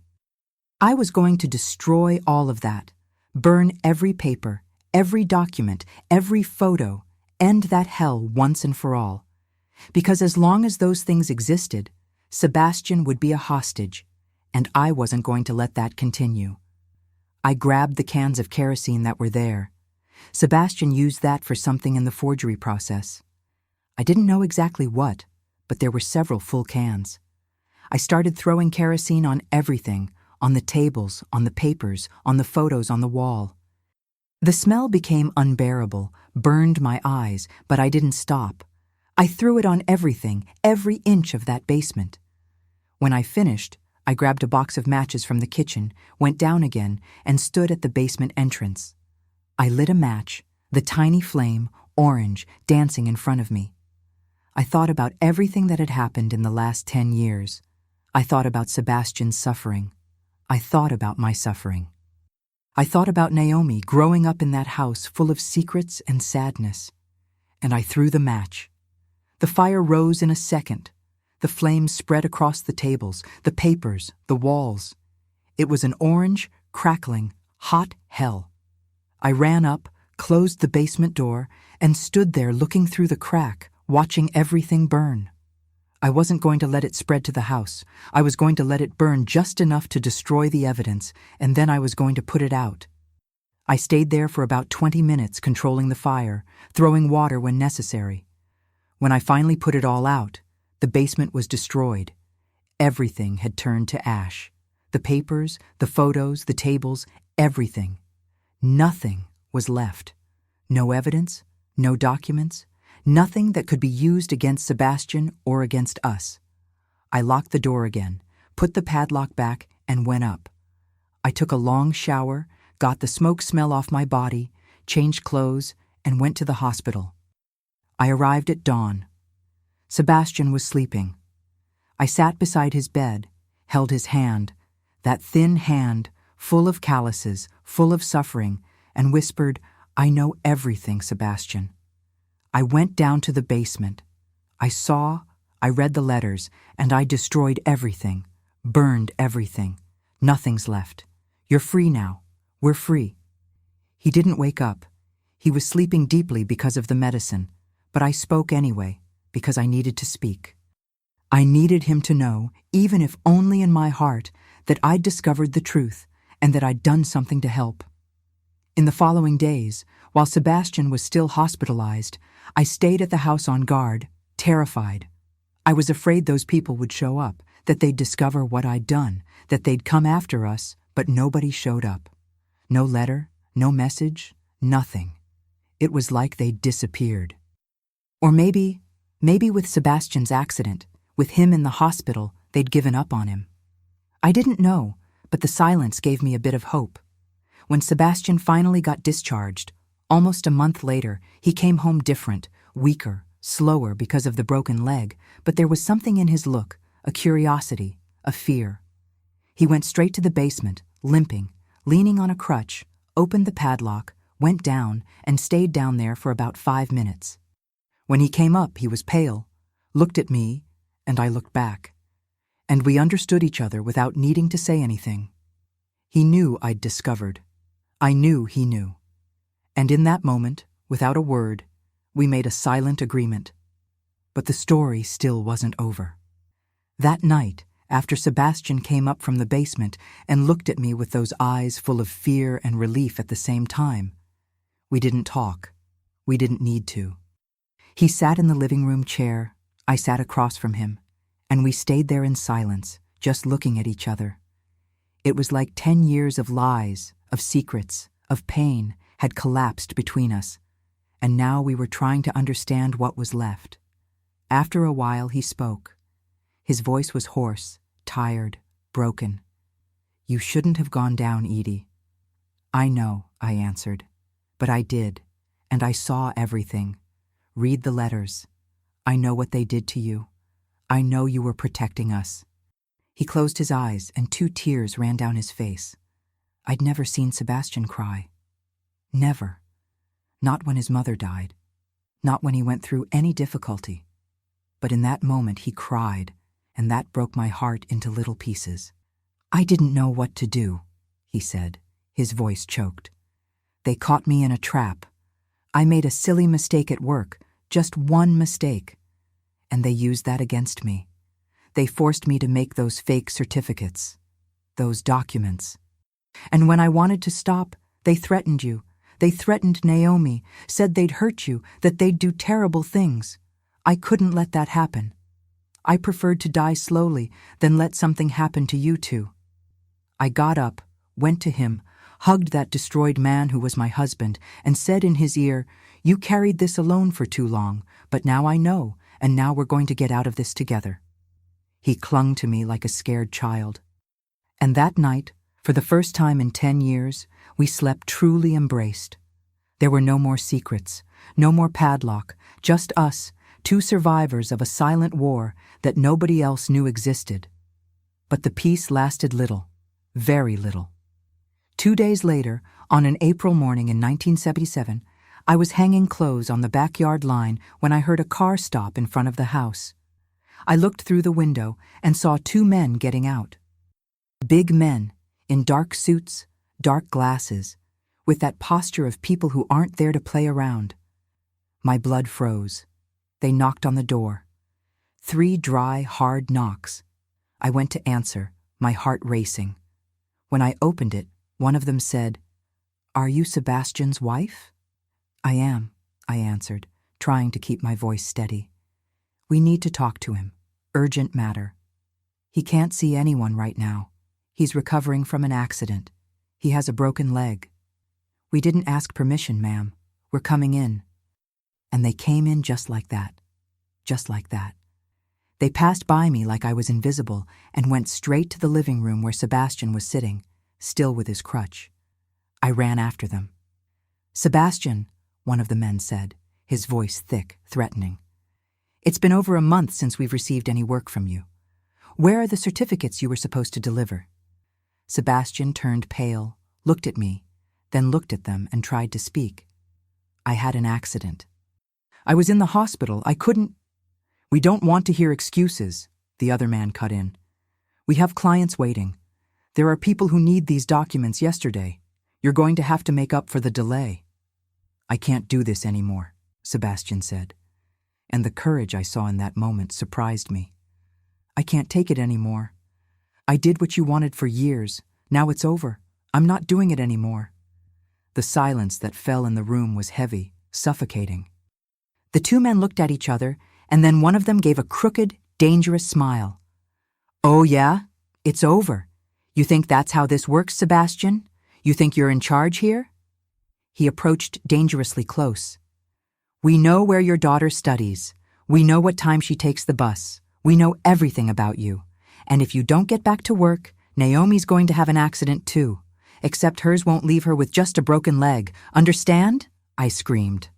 S1: I was going to destroy all of that, burn every paper, every document, every photo, end that hell once and for all. Because as long as those things existed, Sebastian would be a hostage, and I wasn't going to let that continue. I grabbed the cans of kerosene that were there. Sebastian used that for something in the forgery process. I didn't know exactly what, but there were several full cans. I started throwing kerosene on everything, on the tables, on the papers, on the photos on the wall. The smell became unbearable, burned my eyes, but I didn't stop. I threw it on everything, every inch of that basement. When I finished, I grabbed a box of matches from the kitchen, went down again, and stood at the basement entrance. I lit a match, the tiny flame, orange, dancing in front of me. I thought about everything that had happened in the last 10 years. I thought about Sebastian's suffering. I thought about my suffering. I thought about Naomi growing up in that house full of secrets and sadness. And I threw the match. The fire rose in a second. The flames spread across the tables, the papers, the walls. It was an orange, crackling, hot hell. I ran up, closed the basement door, and stood there looking through the crack, watching everything burn. I wasn't going to let it spread to the house. I was going to let it burn just enough to destroy the evidence, and then I was going to put it out. I stayed there for about 20 minutes controlling the fire, throwing water when necessary. When I finally put it all out, the basement was destroyed. Everything had turned to ash. The papers, the photos, the tables, everything. Nothing was left. No evidence, no documents, nothing that could be used against Sebastian or against us. I locked the door again, put the padlock back, and went up. I took a long shower, got the smoke smell off my body, changed clothes, and went to the hospital. I arrived at dawn. Sebastian was sleeping. I sat beside his bed, held his hand, that thin hand, full of calluses, full of suffering, and whispered, "I know everything, Sebastian." I went down to the basement. I saw, I read the letters, and I destroyed everything, burned everything. Nothing's left. You're free now. We're free. He didn't wake up. He was sleeping deeply because of the medicine, but I spoke anyway, because I needed to speak. I needed him to know, even if only in my heart, that I'd discovered the truth and that I'd done something to help. In the following days, while Sebastian was still hospitalized, I stayed at the house on guard, terrified. I was afraid those people would show up, that they'd discover what I'd done, that they'd come after us, but nobody showed up. No letter, no message, nothing. It was like they'd disappeared. Or maybe with Sebastian's accident, with him in the hospital, they'd given up on him. I didn't know, but the silence gave me a bit of hope. When Sebastian finally got discharged, almost a month later, he came home different, weaker, slower because of the broken leg, but there was something in his look, a curiosity, a fear. He went straight to the basement, limping, leaning on a crutch, opened the padlock, went down, and stayed down there for about 5 minutes. When he came up, he was pale, looked at me, and I looked back. And we understood each other without needing to say anything. He knew I'd discovered. I knew he knew. And in that moment, without a word, we made a silent agreement. But the story still wasn't over. That night, after Sebastian came up from the basement and looked at me with those eyes full of fear and relief at the same time, we didn't talk. We didn't need to. He sat in the living room chair, I sat across from him, and we stayed there in silence, just looking at each other. It was like 10 years of lies, of secrets, of pain had collapsed between us, and now we were trying to understand what was left. After a while, he spoke. His voice was hoarse, tired, broken. "You shouldn't have gone down, Edie." "I know," I answered. "But I did, and I saw everything. Read the letters. I know what they did to you. I know you were protecting us." He closed his eyes, and 2 tears ran down his face. I'd never seen Sebastian cry. Never. Not when his mother died. Not when he went through any difficulty. But in that moment he cried, and that broke my heart into little pieces. "I didn't know what to do," he said, his voice choked. "They caught me in a trap. I made a silly mistake at work, just one mistake. And they used that against me. They forced me to make those fake certificates, those documents. And when I wanted to stop, they threatened you. They threatened Naomi, said they'd hurt you, that they'd do terrible things. I couldn't let that happen. I preferred to die slowly than let something happen to you two." I got up, went to him, hugged that destroyed man who was my husband, and said in his ear, "You carried this alone for too long, but now I know, and now we're going to get out of this together." He clung to me like a scared child. And that night, for the first time in 10 years, we slept truly embraced. There were no more secrets, no more padlock, just us, 2 survivors of a silent war that nobody else knew existed. But the peace lasted little, very little. 2 days later, on an April morning in 1977, I was hanging clothes on the backyard line when I heard a car stop in front of the house. I looked through the window and saw 2 men getting out. Big men, in dark suits, dark glasses, with that posture of people who aren't there to play around. My blood froze. They knocked on the door. 3 dry, hard knocks. I went to answer, my heart racing. When I opened it, one of them said, "Are you Sebastian's wife?" "I am," I answered, trying to keep my voice steady. "We need to talk to him. Urgent matter. He can't see anyone right now. He's recovering from an accident. He has a broken leg. We didn't ask permission, ma'am. We're coming in." And they came in just like that. Just like that. They passed by me like I was invisible and went straight to the living room where Sebastian was sitting, still with his crutch. I ran after them. "Sebastian," one of the men said, his voice thick, threatening. "It's been over a month since we've received any work from you. Where are the certificates you were supposed to deliver?" Sebastian turned pale, looked at me, then looked at them and tried to speak. "I had an accident. I was in the hospital. I couldn't—" "We don't want to hear excuses," the other man cut in. "We have clients waiting. There are people who need these documents yesterday. You're going to have to make up for the delay." "I can't do this anymore," Sebastian said. And the courage I saw in that moment surprised me. "I can't take it anymore. I did what you wanted for years. Now it's over. I'm not doing it anymore." The silence that fell in the room was heavy, suffocating. The 2 men looked at each other, and then one of them gave a crooked, dangerous smile. "Oh yeah? It's over. You think that's how this works, Sebastian? You think you're in charge here?" He approached dangerously close. "We know where your daughter studies. We know what time she takes the bus. We know everything about you. And if you don't get back to work, Naomi's going to have an accident too. Except hers won't leave her with just a broken leg. Understand?" I screamed.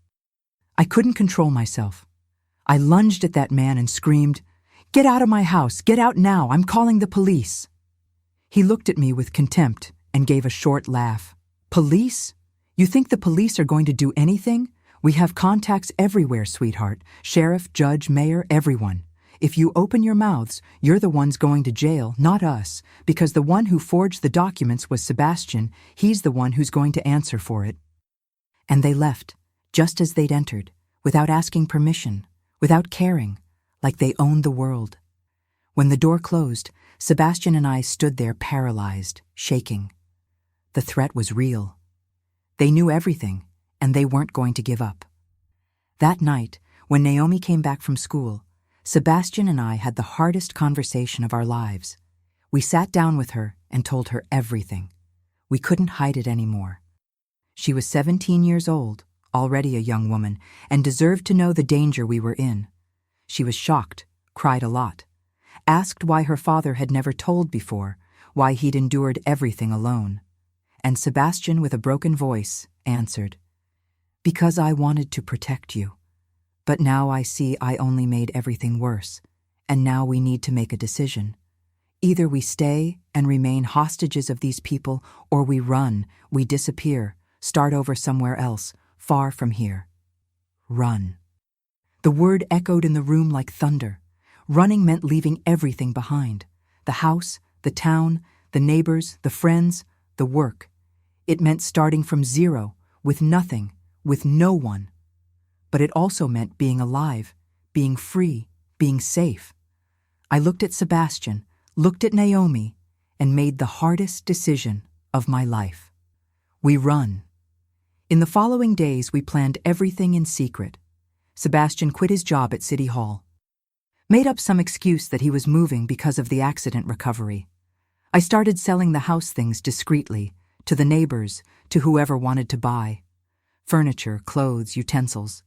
S1: I couldn't control myself. I lunged at that man and screamed, "Get out of my house! Get out now! I'm calling the police!" He looked at me with contempt and gave a short laugh. "Police? You think the police are going to do anything? We have contacts everywhere, sweetheart. Sheriff, judge, mayor, everyone. If you open your mouths, you're the ones going to jail, not us, because the one who forged the documents was Sebastian. He's the one who's going to answer for it." And they left, just as they'd entered, without asking permission, without caring, like they owned the world. When the door closed, Sebastian and I stood there paralyzed, shaking. The threat was real. They knew everything, and they weren't going to give up. That night, when Naomi came back from school, Sebastian and I had the hardest conversation of our lives. We sat down with her and told her everything. We couldn't hide it anymore. She was 17 years old, already a young woman, and deserved to know the danger we were in. She was shocked, cried a lot, asked why her father had never told before, why he'd endured everything alone. And Sebastian, with a broken voice, answered, "Because I wanted to protect you. But now I see I only made everything worse, and now we need to make a decision. Either we stay and remain hostages of these people, or we run, we disappear, start over somewhere else, far from here. Run." The word echoed in the room like thunder. Running meant leaving everything behind. The house, the town, the neighbors, the friends, the work. It meant starting from zero, with nothing, with no one. But it also meant being alive, being free, being safe. I looked at Sebastian, looked at Naomi, and made the hardest decision of my life. We run. In the following days, we planned everything in secret. Sebastian quit his job at City Hall, made up some excuse that he was moving because of the accident recovery. I started selling the house things discreetly, to the neighbors, to whoever wanted to buy. Furniture, clothes, utensils.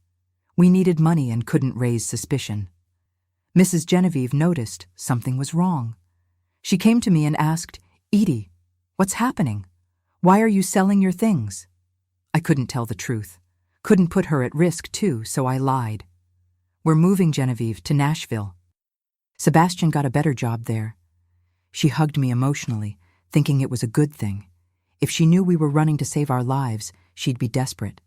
S1: We needed money and couldn't raise suspicion. Mrs. Genevieve noticed something was wrong. She came to me and asked, "Edie, what's happening? Why are you selling your things?" I couldn't tell the truth. Couldn't put her at risk too, so I lied. "We're moving, Genevieve, to Nashville. Sebastian got a better job there." She hugged me emotionally, thinking it was a good thing. If she knew we were running to save our lives, she'd be desperate.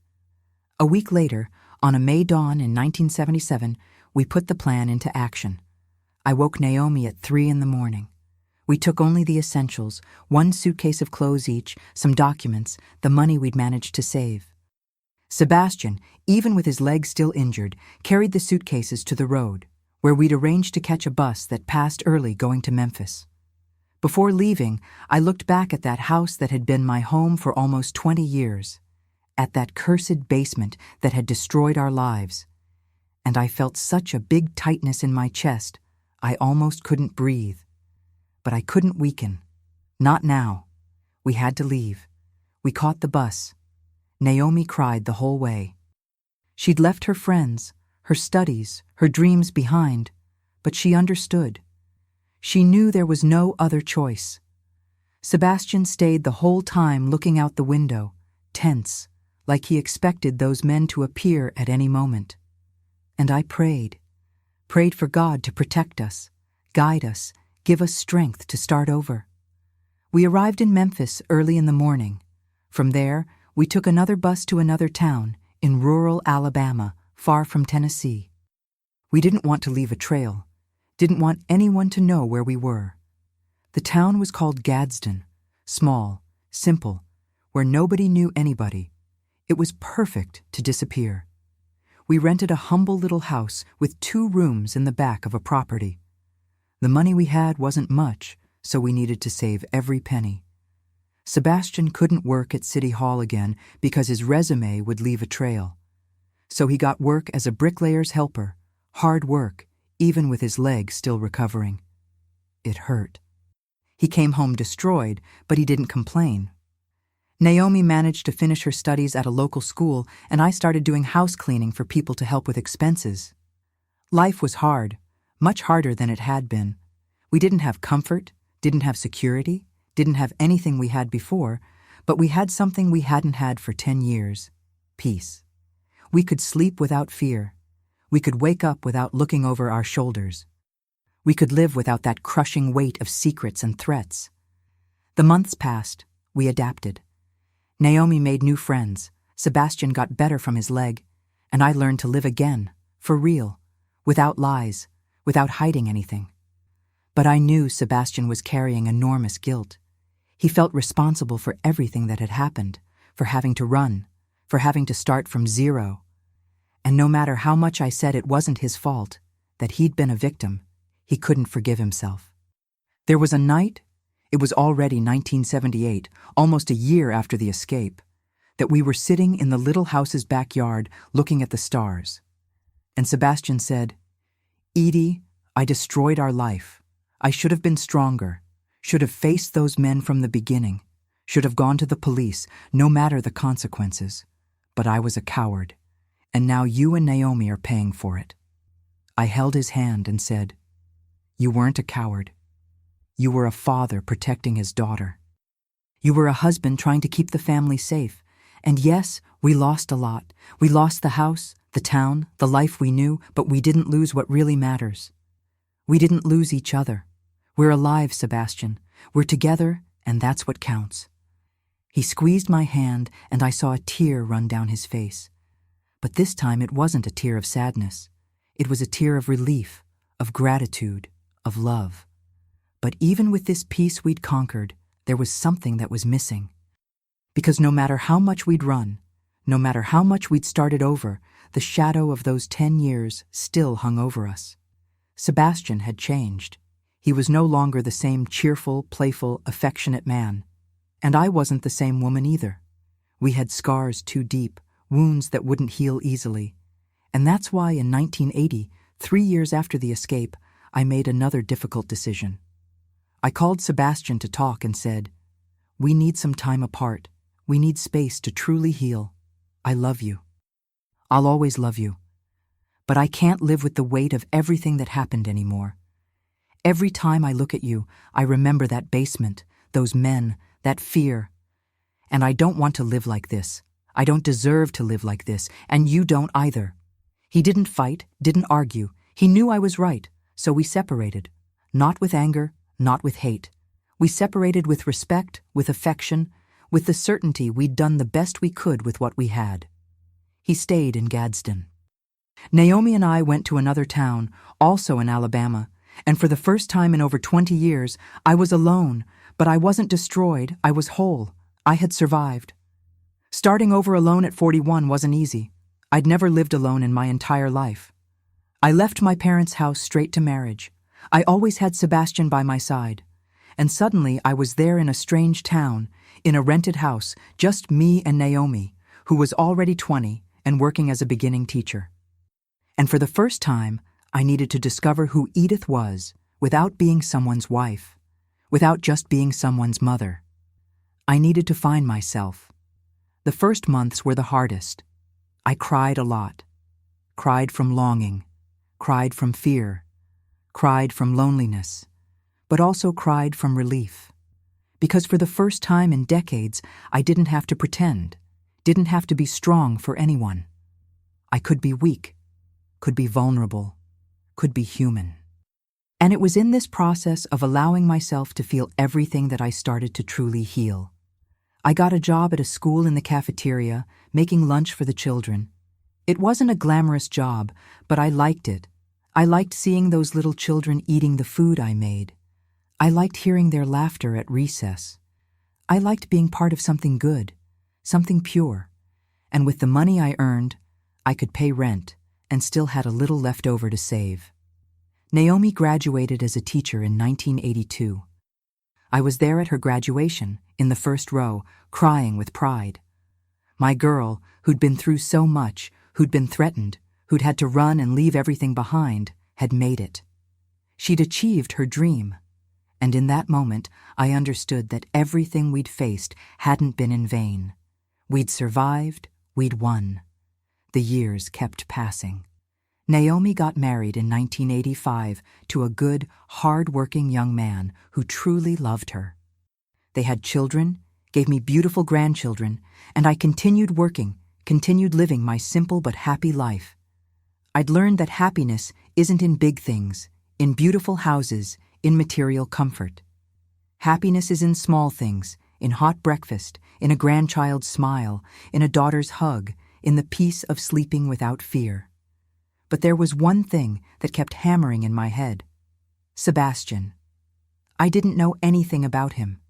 S1: A week later, on a May dawn in 1977, we put the plan into action. I woke Naomi at 3 in the morning. We took only the essentials, 1 suitcase of clothes each, some documents, the money we'd managed to save. Sebastian, even with his leg still injured, carried the suitcases to the road, where we'd arranged to catch a bus that passed early going to Memphis. Before leaving, I looked back at that house that had been my home for almost 20 years, at that cursed basement that had destroyed our lives, and I felt such a big tightness in my chest, I almost couldn't breathe. But I couldn't weaken. Not now. We had to leave. We caught the bus. Naomi cried the whole way. She'd left her friends, her studies, her dreams behind, but she understood. She knew there was no other choice. Sebastian stayed the whole time looking out the window, tense, like he expected those men to appear at any moment. And I prayed for God to protect us, guide us, give us strength to start over. We arrived in Memphis early in the morning. From there, we took another bus to another town in rural Alabama, far from Tennessee. We didn't want to leave a trail, didn't want anyone to know where we were. The town was called Gadsden, small, simple, where nobody knew anybody. It was perfect to disappear. We rented a humble little house with 2 rooms in the back of a property. The money we had wasn't much, so we needed to save every penny. Sebastian couldn't work at City Hall again because his resume would leave a trail. So he got work as a bricklayer's helper, hard work, even with his leg still recovering. It hurt. He came home destroyed, but he didn't complain. Naomi managed to finish her studies at a local school, and I started doing house cleaning for people to help with expenses. Life was hard, much harder than it had been. We didn't have comfort, didn't have security, didn't have anything we had before, but we had something we hadn't had for 10 years: peace. We could sleep without fear. We could wake up without looking over our shoulders. We could live without that crushing weight of secrets and threats. The months passed. We adapted. Naomi made new friends. Sebastian got better from his leg. And I learned to live again, for real, without lies, without hiding anything. But I knew Sebastian was carrying enormous guilt. He felt responsible for everything that had happened, for having to run, for having to start from zero. And no matter how much I said it wasn't his fault, that he'd been a victim, he couldn't forgive himself. There was a night, it was already 1978, almost a year after the escape, that we were sitting in the little house's backyard looking at the stars. And Sebastian said, "Edie, I destroyed our life. I should have been stronger, should have faced those men from the beginning, should have gone to the police, no matter the consequences. But I was a coward, and now you and Naomi are paying for it." I held his hand and said, "You weren't a coward. You were a father protecting his daughter. You were a husband trying to keep the family safe. And yes, we lost a lot. We lost the house, the town, the life we knew, but we didn't lose what really matters. We didn't lose each other. We're alive, Sebastian. We're together, and that's what counts." He squeezed my hand, and I saw a tear run down his face. But this time it wasn't a tear of sadness. It was a tear of relief, of gratitude, of love. But even with this peace we'd conquered, there was something that was missing. Because no matter how much we'd run, no matter how much we'd started over, the shadow of those 10 years still hung over us. Sebastian had changed. He was no longer the same cheerful, playful, affectionate man. And I wasn't the same woman either. We had scars too deep, wounds that wouldn't heal easily. And that's why in 1980, 3 years after the escape, I made another difficult decision. I called Sebastian to talk and said, "We need some time apart. We need space to truly heal. I love you. I'll always love you. But I can't live with the weight of everything that happened anymore. Every time I look at you, I remember that basement, those men, that fear. And I don't want to live like this. I don't deserve to live like this, and you don't either." He didn't fight, didn't argue. He knew I was right, so we separated. Not with anger, not with hate. We separated with respect, with affection, with the certainty we'd done the best we could with what we had. He stayed in Gadsden. Naomi and I went to another town, also in Alabama, and for the first time in over 20 years, I was alone, but I wasn't destroyed, I was whole. I had survived. Starting over alone at 41 wasn't easy. I'd never lived alone in my entire life. I left my parents' house straight to marriage. I always had Sebastian by my side. And suddenly I was there in a strange town, in a rented house, just me and Naomi, who was already 20 and working as a beginning teacher. And for the first time, I needed to discover who Edith was without being someone's wife, without just being someone's mother. I needed to find myself. The first months were the hardest. I cried a lot. Cried from longing, cried from fear, cried from loneliness, but also cried from relief. Because for the first time in decades, I didn't have to pretend, didn't have to be strong for anyone. I could be weak, could be vulnerable, could be human. And it was in this process of allowing myself to feel everything that I started to truly heal. I got a job at a school in the cafeteria, making lunch for the children. It wasn't a glamorous job, but I liked it. I liked seeing those little children eating the food I made. I liked hearing their laughter at recess. I liked being part of something good, something pure. And with the money I earned, I could pay rent and still had a little left over to save. Naomi graduated as a teacher in 1982. I was there at her graduation, in the first row, crying with pride. My girl, who'd been through so much, who'd been threatened, who'd had to run and leave everything behind, had made it. She'd achieved her dream. And in that moment, I understood that everything we'd faced hadn't been in vain. We'd survived, we'd won. The years kept passing. Naomi got married in 1985 to a good, hard-working young man who truly loved her. They had children, gave me beautiful grandchildren, and I continued working, continued living my simple but happy life. I'd learned that happiness isn't in big things, in beautiful houses, in material comfort. Happiness is in small things, in hot breakfast, in a grandchild's smile, in a daughter's hug, in the peace of sleeping without fear. But there was one thing that kept hammering in my head. Sebastian. I didn't know anything about him.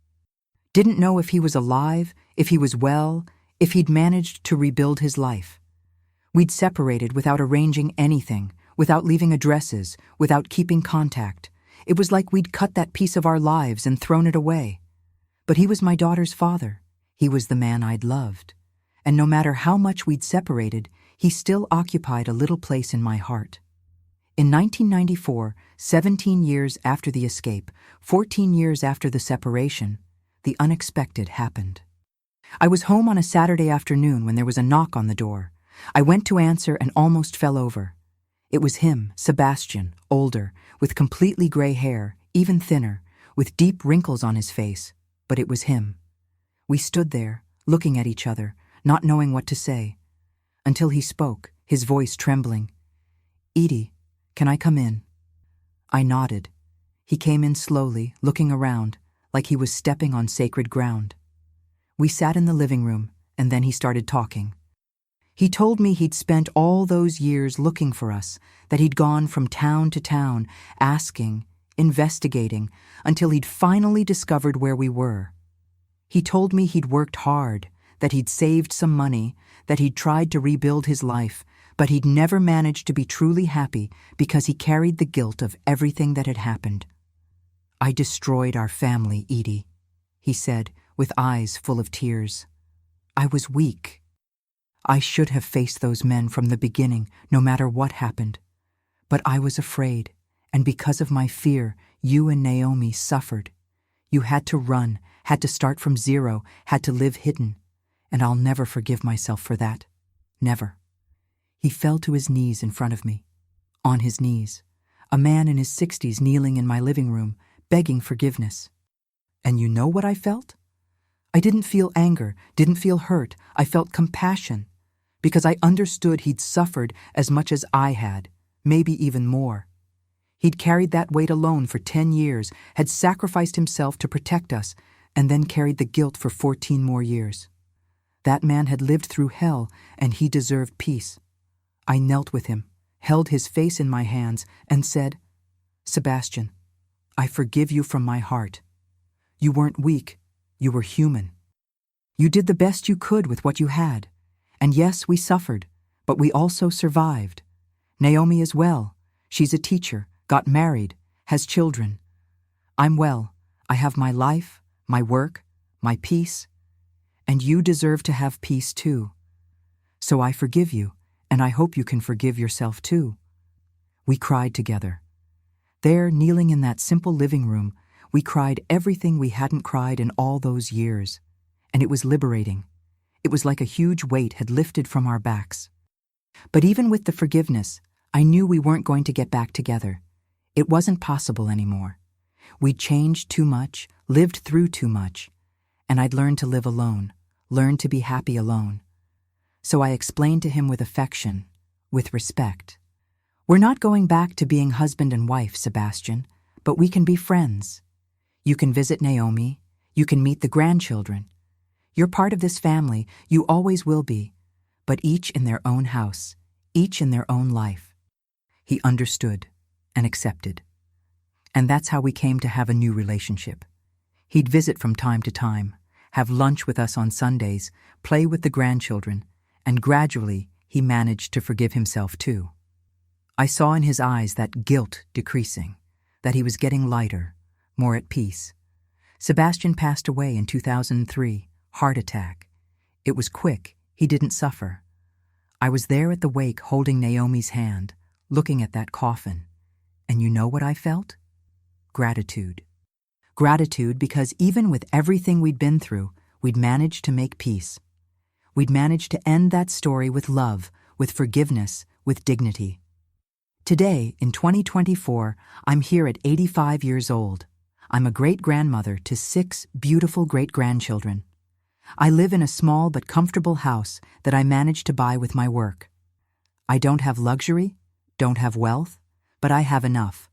S1: Didn't know if he was alive, if he was well, if he'd managed to rebuild his life. We'd separated without arranging anything, without leaving addresses, without keeping contact. It was like we'd cut that piece of our lives and thrown it away. But he was my daughter's father. He was the man I'd loved. And no matter how much we'd separated, he still occupied a little place in my heart. In 1994, 17 years after the escape, 14 years after the separation, the unexpected happened. I was home on a Saturday afternoon when there was a knock on the door. I went to answer and almost fell over. It was him, Sebastian, older, with completely gray hair, even thinner, with deep wrinkles on his face, but it was him. We stood there, looking at each other, not knowing what to say, until he spoke, his voice trembling. "Edie, can I come in?" I nodded. He came in slowly, looking around, like he was stepping on sacred ground. We sat in the living room, and then he started talking. He told me he'd spent all those years looking for us, that he'd gone from town to town, asking, investigating, until he'd finally discovered where we were. He told me he'd worked hard, that he'd saved some money, that he'd tried to rebuild his life, but he'd never managed to be truly happy because he carried the guilt of everything that had happened. "I destroyed our family, Edie," he said, with eyes full of tears. "I was weak. I should have faced those men from the beginning, no matter what happened. But I was afraid, and because of my fear, you and Naomi suffered. You had to run, had to start from zero, had to live hidden, and I'll never forgive myself for that. Never." He fell to his knees in front of me. On his knees, a man in his 60s kneeling in my living room, begging forgiveness. And you know what I felt? I didn't feel anger, didn't feel hurt. I felt compassion, because I understood he'd suffered as much as I had, maybe even more. He'd carried that weight alone for 10 years, had sacrificed himself to protect us, and then carried the guilt for 14 more years. That man had lived through hell, and he deserved peace. I knelt with him, held his face in my hands, and said, "Sebastian, I forgive you from my heart. You weren't weak, you were human. You did the best you could with what you had. And yes, we suffered, but we also survived. Naomi is well. She's a teacher, got married, has children. I'm well. I have my life, my work, my peace. And you deserve to have peace too. So I forgive you, and I hope you can forgive yourself too." We cried together. There, kneeling in that simple living room, we cried everything we hadn't cried in all those years. And it was liberating. It was like a huge weight had lifted from our backs. But even with the forgiveness, I knew we weren't going to get back together. It wasn't possible anymore. We'd changed too much, lived through too much, and I'd learned to live alone, learned to be happy alone. So I explained to him with affection, with respect. "We're not going back to being husband and wife, Sebastian, but we can be friends. You can visit Naomi, you can meet the grandchildren. You're part of this family, you always will be, but each in their own house, each in their own life." He understood and accepted. And that's how we came to have a new relationship. He'd visit from time to time, have lunch with us on Sundays, play with the grandchildren, and gradually he managed to forgive himself too. I saw in his eyes that guilt decreasing, that he was getting lighter, more at peace. Sebastian passed away in 2003, heart attack. It was quick, he didn't suffer. I was there at the wake holding Naomi's hand, looking at that coffin. And you know what I felt? Gratitude. Gratitude because even with everything we'd been through, we'd managed to make peace. We'd managed to end that story with love, with forgiveness, with dignity. Today, in 2024, I'm here at 85 years old. I'm a great-grandmother to 6 beautiful great-grandchildren. I live in a small but comfortable house that I managed to buy with my work. I don't have luxury, don't have wealth, but I have enough.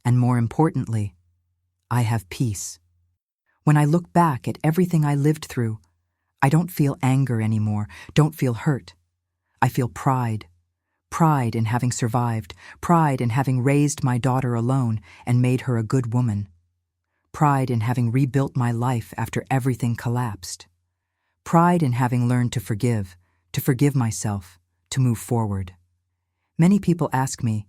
S1: And more importantly, I have peace. When I look back at everything I lived through, I don't feel anger anymore, don't feel hurt. I feel pride. Pride in having survived, pride in having raised my daughter alone and made her a good woman. Pride in having rebuilt my life after everything collapsed. Pride in having learned to forgive myself, to move forward. Many people ask me,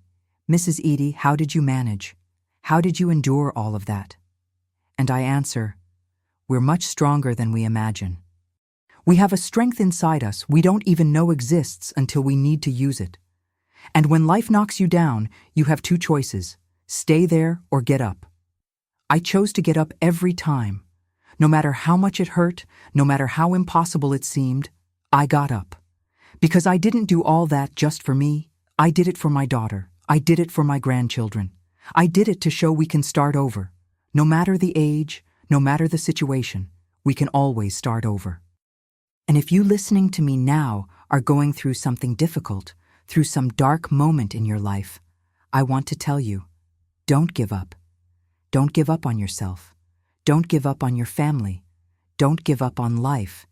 S1: Mrs. Edie, how did you manage? How did you endure all of that? And I answer, we're much stronger than we imagine. We have a strength inside us we don't even know exists until we need to use it. And when life knocks you down, you have two choices: stay there or get up. I chose to get up every time. No matter how much it hurt, no matter how impossible it seemed, I got up. Because I didn't do all that just for me. I did it for my daughter. I did it for my grandchildren. I did it to show we can start over. No matter the age, no matter the situation, we can always start over. And if you listening to me now are going through something difficult, through some dark moment in your life, I want to tell you, don't give up. Don't give up on yourself. Don't give up on your family. Don't give up on life.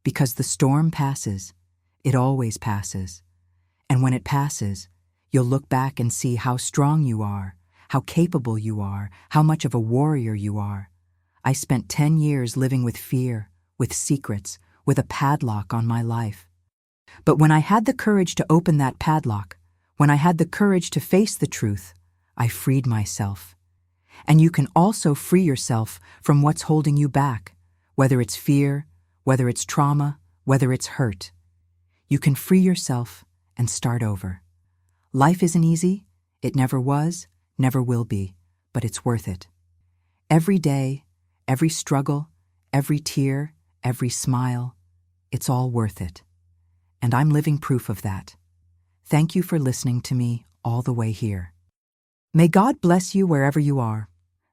S1: Because the storm passes. It always passes. And when it passes, you'll look back and see how strong you are, how capable you are, how much of a warrior you are. I spent 10 years living with fear, with secrets, with a padlock on my life. But when I had the courage to open that padlock, when I had the courage to face the truth, I freed myself. And you can also free yourself from what's holding you back, whether it's fear, whether it's trauma, whether it's hurt. You can free yourself and start over. Life isn't easy. It never was, never will be, but it's worth it. Every day, every struggle, every tear, every smile, it's all worth it. And I'm living proof of that. Thank you for listening to me all the way here. May God bless you wherever you are.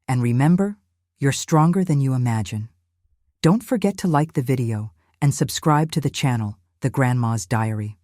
S1: And remember, you're stronger than you imagine. Don't forget to like the video and subscribe to the channel, The Grandma's Diary.